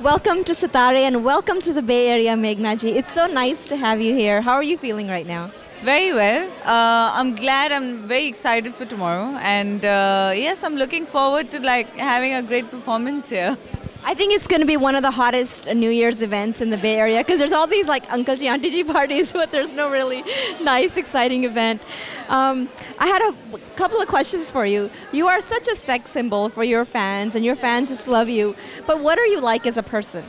Welcome to Satare and welcome to the Bay Area, Meghnaji. It's so nice to have you here. How are you feeling right now? Very well. I'm glad. I'm very excited for tomorrow, and yes, I'm looking forward to like having a great performance here. I think it's going to be one of the hottest New Year's events in the Bay Area because there's all these like Uncle Ji, Auntie Ji parties, but there's no really nice, exciting event. I had a couple of questions for you. You are such a sex symbol for your fans, and your fans just love you. But what are you like as a person?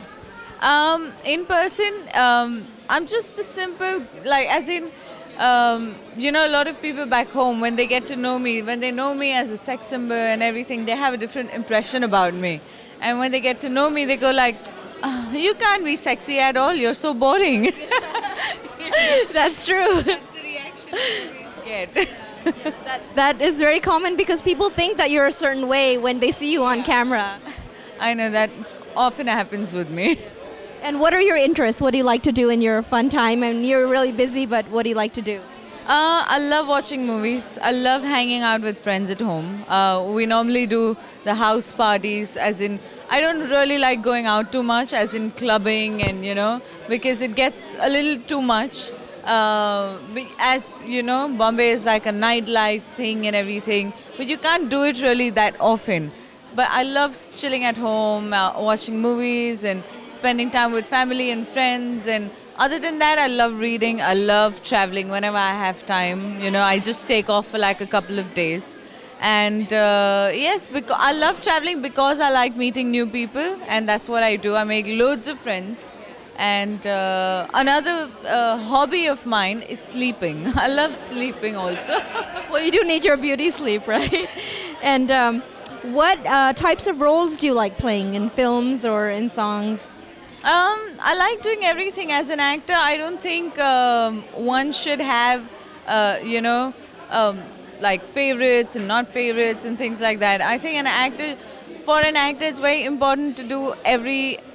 In person, I'm just a simple like as in. A lot of people back home, when they get to know me, when they know me as a sex symbol and everything, they have a different impression about me. And when they get to know me, they go like, "Ah, you can't be sexy at all, you're so boring." That's true. That's the reaction I always get. That is very common because people think that you're a certain way when they see you on camera. I know that often happens with me. And what are your interests? What do you like to do in your fun time? And you're really busy, but what do you like to do? I love watching movies. I love hanging out with friends at home. We normally do the house parties, as in, I don't really like going out too much, as in clubbing and, because it gets a little too much. As you know, Bombay is like a nightlife thing and everything, but you can't do it really that often. But I love chilling at home, watching movies and spending time with family and friends. And other than that, I love reading. I love traveling whenever I have time. I just take off for like a couple of days. And yes, because I love traveling because I like meeting new people. And that's what I do. I make loads of friends. And another hobby of mine is sleeping. I love sleeping also. Well, you do need your beauty sleep, right? And what types of roles do you like playing in films or in songs? I like doing everything as an actor. I don't think one should have, like favorites and not favorites and things like that. I think for an actor, it's very important to do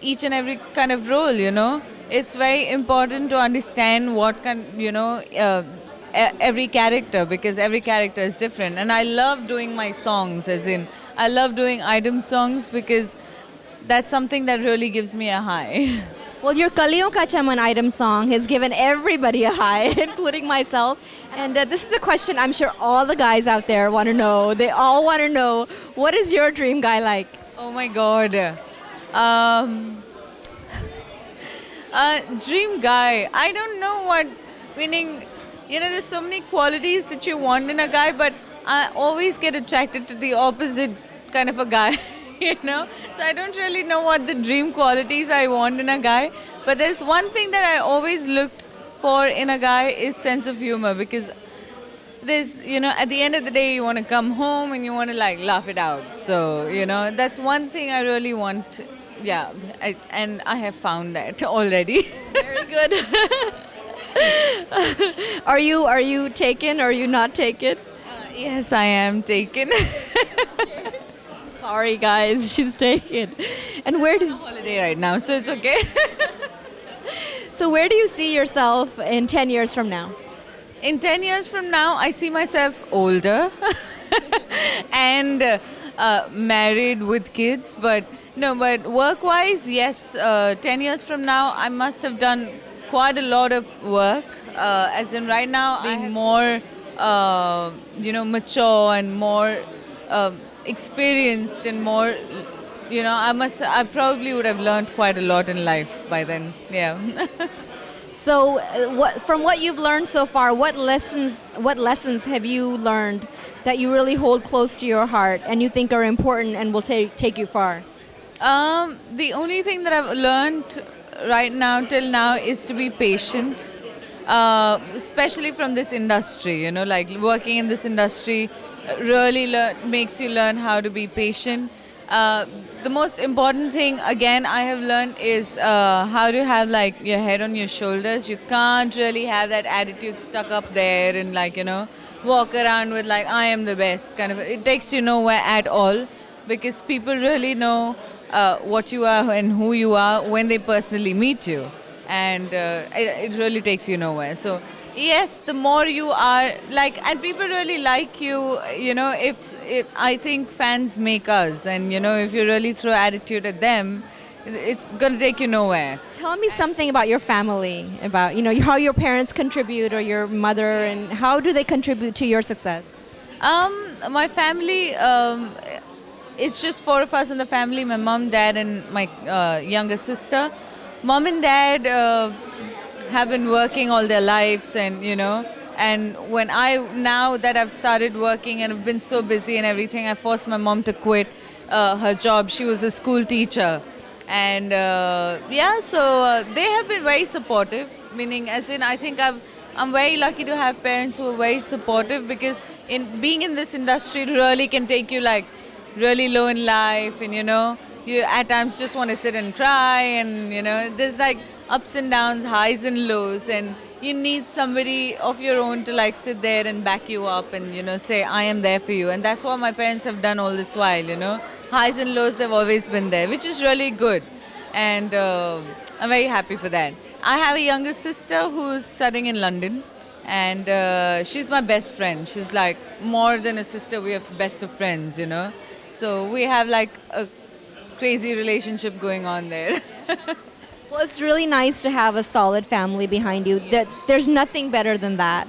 each and every kind of role. It's very important to understand what every character, because every character is different. And I love doing my songs, as in, I love doing item songs because that's something that really gives me a high. Well, your Kaliyon Ka Chaman item song has given everybody a high, including myself. And this is a question I'm sure all the guys out there want to know. They all want to know, what is your dream guy like? Oh my God. Dream guy. I don't know what, meaning, there's so many qualities that you want in a guy, but I always get attracted to the opposite kind of a guy, So I don't really know what the dream qualities I want in a guy. But there's one thing that I always looked for in a guy is sense of humor, because there's, at the end of the day, you want to come home and you want to like laugh it out. So, that's one thing I really want. Yeah, and I have found that already. Very good. Are you taken or are you not taken? Yes, I am taken. Sorry, guys, she's taken. And where do Holiday right now, so it's okay. so where do you see yourself in 10 years from now? In 10 years from now, I see myself older and married with kids. But work-wise, yes, 10 years from now, I must have done quite a lot of work. As in right now, being more, mature and more experienced and more, I probably would have learned quite a lot in life by then. Yeah. So, from what you've learned so far, what lessons have you learned that you really hold close to your heart and you think are important and will take you far? The only thing that I've learned right now till now is to be patient, especially from this industry. Like working in this industry really makes you learn how to be patient. The most important thing, again, I have learned is how to have like your head on your shoulders. You can't really have that attitude stuck up there and walk around with like, I am the best kind of. It takes you nowhere at all, because people really know what you are and who you are when they personally meet you. And it really takes you nowhere. So yes, the more you are like, and people really like you, if I think fans make us, and if you really throw attitude at them, it's gonna take you nowhere. Tell me something about your family, about how your parents contribute, or your mother, and how do they contribute to your success? My family, it's just four of us in the family: my mom, dad, and my younger sister. Mom and dad have been working all their lives, and and now that I've started working and I've been so busy and everything, I forced my mom to quit her job. She was a school teacher, and so they have been very supportive. Meaning, as in, I think I'm very lucky to have parents who are very supportive, because in being in this industry, it really can take you like really low in life, and you at times just want to sit and cry, and there's like ups and downs, highs and lows, and you need somebody of your own to like sit there and back you up, and say, I am there for you. And that's what my parents have done all this while. Highs and lows, they've always been there, which is really good, and I'm very happy for that. I have a younger sister who's studying in London, and she's my best friend. She's like more than a sister, we are best of friends. So we have like a crazy relationship going on there. Well, it's really nice to have a solid family behind you. There's nothing better than that.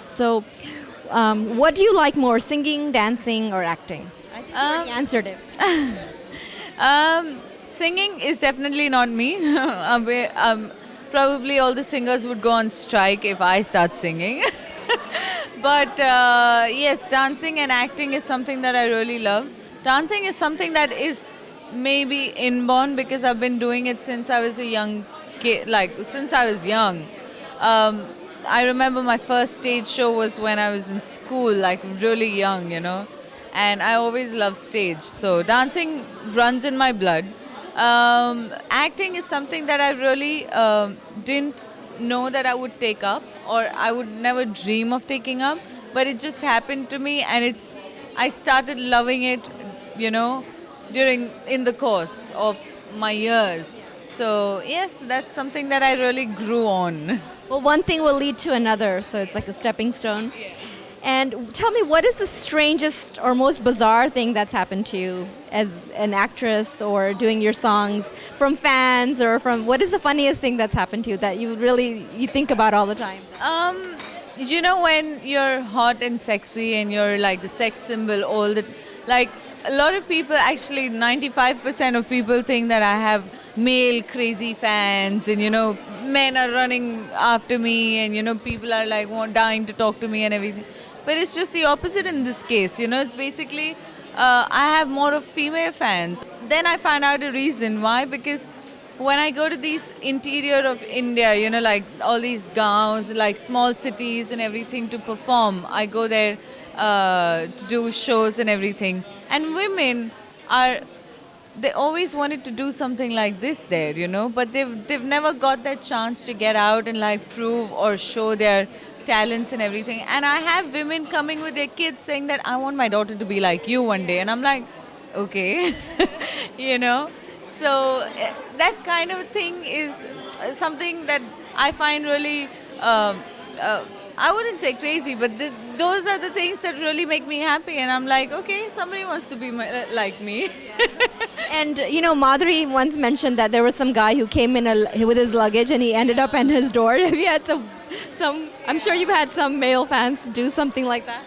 So, what do you like more, singing, dancing, or acting? I think you already answered it. Singing is definitely not me. Probably all the singers would go on strike if I start singing. But yes, dancing and acting is something that I really love. Dancing is something that is maybe inborn, because I've been doing it since I was a young kid, like since I was young. I remember my first stage show was when I was in school, like really young, and I always loved stage. So dancing runs in my blood. Acting is something that I really didn't know that I would take up, or I would never dream of taking up, but it just happened to me, and I started loving it, in the course of my years. So yes, that's something that I really grew on. Well, one thing will lead to another, so it's like a stepping stone. And tell me, what is the strangest or most bizarre thing that's happened to you as an actress, or doing your songs, from fans, or what is the funniest thing that's happened to you that you think about all the time? When you're hot and sexy and you're like the sex symbol, like a lot of people, actually 95% of people think that I have male crazy fans, and men are running after me, and people are like dying to talk to me and everything. But it's just the opposite in this case. It's basically I have more of female fans. Then I find out a reason why, because when I go to these interior of India, like all these gaons, like small cities and everything, to perform, I go there to do shows and everything. And women they always wanted to do something like this there, but they've never got that chance to get out and like prove or show their talents and everything. And I have women coming with their kids saying that I want my daughter to be like you one day, and I'm like, okay. So that kind of thing is something that I find really I wouldn't say crazy, but those are the things that really make me happy, and I'm like, okay, somebody wants to be like me. And Madhuri once mentioned that there was some guy who came in with his luggage, and he ended up at his door. Have you had some? I'm sure you've had some male fans do something like that.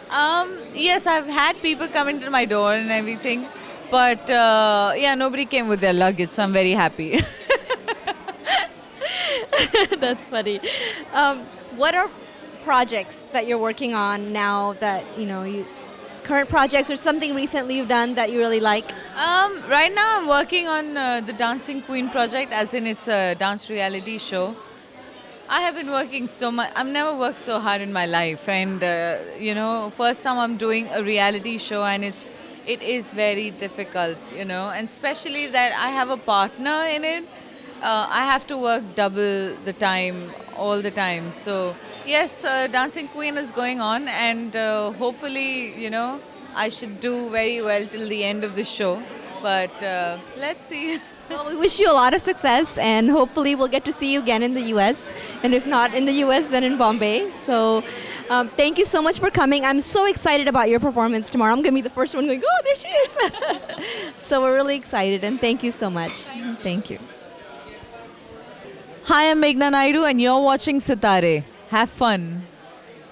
Yes, I've had people come into my door and everything, but nobody came with their luggage, so I'm very happy. That's funny. What are projects that you're working on now that current projects, or something recently you've done that you really like? Right now I'm working on the Dancing Queen project, as in it's a dance reality show. I have been working so much. I've never worked so hard in my life, and first time I'm doing a reality show, and it is very difficult, and especially that I have a partner in it. I have to work double the time all the time. So yes, Dancing Queen is going on, and hopefully, I should do very well till the end of the show. But let's see. Well, we wish you a lot of success, and hopefully we'll get to see you again in the U.S. And if not in the U.S., then in Bombay. So thank you so much for coming. I'm so excited about your performance tomorrow. I'm going to be the first one going, oh, there she is. So we're really excited, and thank you so much. Thank you. Hi, I'm Meghna Naidu, and you're watching Sitare. Have fun.